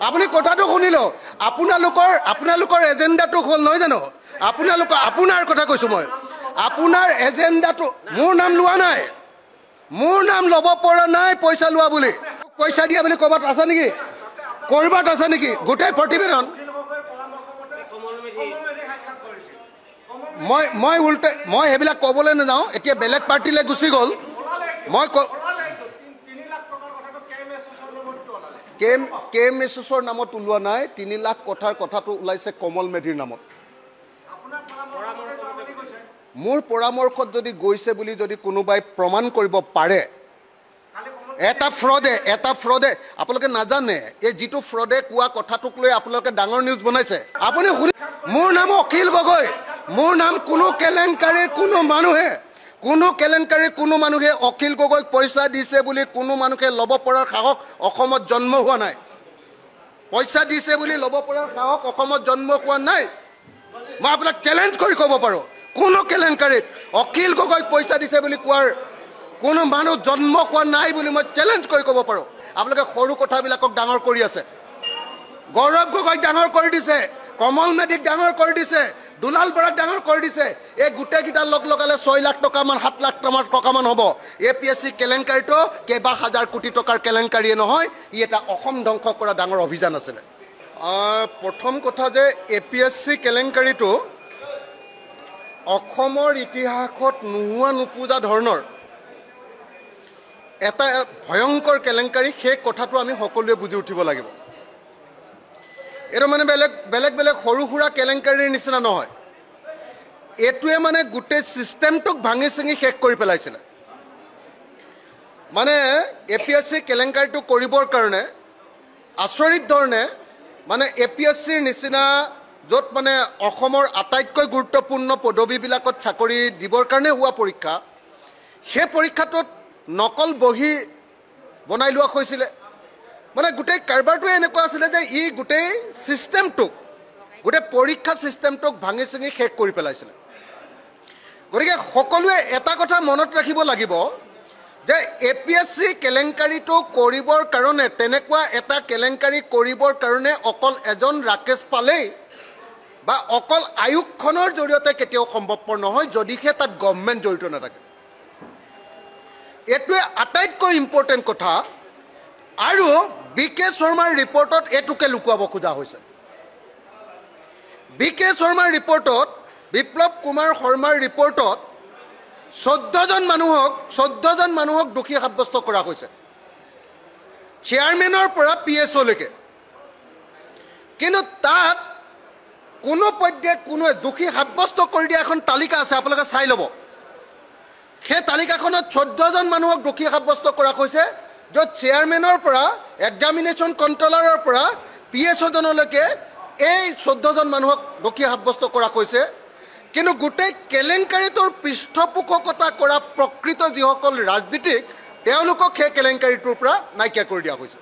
আপুনি কথাটো শুনিলো আপোনালোকৰ এজেন্ডাটো হ'ল নহয় জানো আপোনাৰ কথা কৈছো মই আপোনাৰ এজেন্ডাটো মোৰ নাম লোৱা নাই মোৰ নাম ল'ব পৰা নাই পইচা লোৱা বুলি পইচা দিয়া বুলি ক'বাত আছে নেকি কৰবাত আছে নেকি গোটেই প্ৰতিবেদন মই হেবিলাক ক'বলৈ নাযাওঁ এতিয়া বেলেগ পাৰ্টিলৈ গুচি গ'ল মই কেএমএছৰ নামত ওলোৱা নাই 3 লাখ কথাৰ কথাটো ওলাইছে কমল মেধিৰ নামত মোৰ পৰামৰ্শত যদি গৈছে বুলি যদি কোনোবাই প্ৰমাণ কৰিব পাৰে এটা ফ্ৰডে আপোনালোকে নাজানে এই যিটো ফ্ৰডে কোৱা কথাটোক লৈ আপোনালোকে ডাঙৰ নিউজ বনাইছে আপুনি মোৰ নাম অখিল গগৈ মোৰ নাম কোনো কেলেংকাৰীৰ কোনো মানুহে অখিল গগৈক পইচা দিছে বুলি কোনো মানুহে ল'ব পৰাৰ সাহস অসমত জন্ম হোৱা নাই পইচা দিছে বুলি ল'ব পৰাৰ সাহস অসমত জন্ম হোৱা নাই মই আপোনাক চ্যালেঞ্জ কৰি ক'ব পাৰো কোনো কেলেংকাৰীত অখিল গগৈক পইচা দিছে বুলি কোৱাৰ কোনো মানুহ জন্ম হোৱা নাই বুলি মই চ্যালেঞ্জ কৰি ক'ব পাৰো আপোনালোকে সৰু কথাবিলাকক ডাঙৰ কৰি আছে গৌৰৱ গগৈক ডাঙৰ কৰি দিছে কমল মেধিক ডাঙৰ কৰি দিছে দুলাল বৰাক ডাঙৰ কৰি দিছে এই গোটেইকেইটা লগালে 6 লাখ টকা মান 7 লাখ টকা মান হ'ব এপিএসসি কেলেংকাৰীটো কেইবা হাজাৰ কোটি টকাৰ কেলেংকাৰীয়ে নহয় ই এটা অসম ধ্বংস কৰা ডাঙৰ অভিযান আছিল প্ৰথম কথা যে এপিএসসি কেলেংকাৰীটো অসমৰ ইতিহাসত নোহোৱা নোপোজা ধৰণৰ এটা ভয়ংকৰ কেলেংকাৰী সেই কথাটো আমি সকলোৱে বুজি উঠিব লাগিব এটো মানে বেলেগ সৰু সুৰা কেলেংকাৰীৰ নিচিনা নহয় এটোৱে মানে গোটেই সিস্টেমটোক ভাঙি চিঙি শেষ কৰি পেলাইছিল মানে এপিএসসি কেলেংকাৰীটো কৰিবৰ কাৰণে আচৰিত ধৰণে মানে এপিএসসিৰ নিচিনা য'ত মানে অসমৰ আটাইতকৈ গুৰুত্বপূৰ্ণ পদবীবিলাকত চাকৰি দিবৰ কাৰণে হোৱা পৰীক্ষা সেই পৰীক্ষাটোত নকল বহি বনাই লোৱা হৈছিল মানে গোটেই কাৰবাৰটোৱে এনেকুৱা আছিল যে ই গোটেই সিস্টেমটোক গোটেই পৰীক্ষা সিস্টেমটোক ভাঙি চিঙি শেষ কৰি পেলাইছিল গতিকে সকলোৱে এটা কথা মনত ৰাখিব লাগিব যে এপিএসসি কেলেংকাৰীটো কৰিবৰ কাৰণে তেনেকুৱা এটা কেলেংকাৰী কৰিবৰ কাৰণে অকল এজন ৰাকেশ পালেই বা অকল আয়োগখনৰ জৰিয়তে কেতিয়াও সম্ভৱপৰ নহয় যদিহে তাত গভৰ্ণমেণ্ট জড়িত নাথাকে এটোৱে আটাইতকৈ ইম্পৰ্টেণ্ট কথা আৰু বিকে শৰ্মাৰ ৰিপৰ্টত এটুকে লুকুৱাব খোজা হৈছে বিকে শৰ্মাৰ ৰিপৰ্টত বিপ্লৱ কুমাৰ শৰ্মাৰ ৰিপৰ্টত 14 জন মানুহক দোষী সাব্যস্ত কৰা হৈছে চেয়াৰমেনৰ পৰা পিএছঅ লৈকে কিন্তু তাত কোনো পধ্যে কোনো দোষী সাব্যস্ত কৰি দিয়া এখন তালিকা আছে আপোনালোকে চাই ল'ব সেই তালিকাখনত 14 জন মানুহক দোষী সাব্যস্ত কৰা হৈছে য'ত চেয়াৰমেনৰ পৰা এক্সামিনেশ্যন কণ্ট্ৰলাৰৰ পৰা পিএছঅ জনলৈকে এই 14 জন মানুহক দোষী সাব্যস্ত কৰা হৈছে কিন্তু গোটেই কেলেংকাৰীটোৰ পৃষ্ঠপোষকতা কৰা প্ৰকৃত যিসকল ৰাজনীতিক তেওঁলোকক সেই কেলেংকাৰীটোৰ পৰা নাইকিয়া কৰি দিয়া হৈছে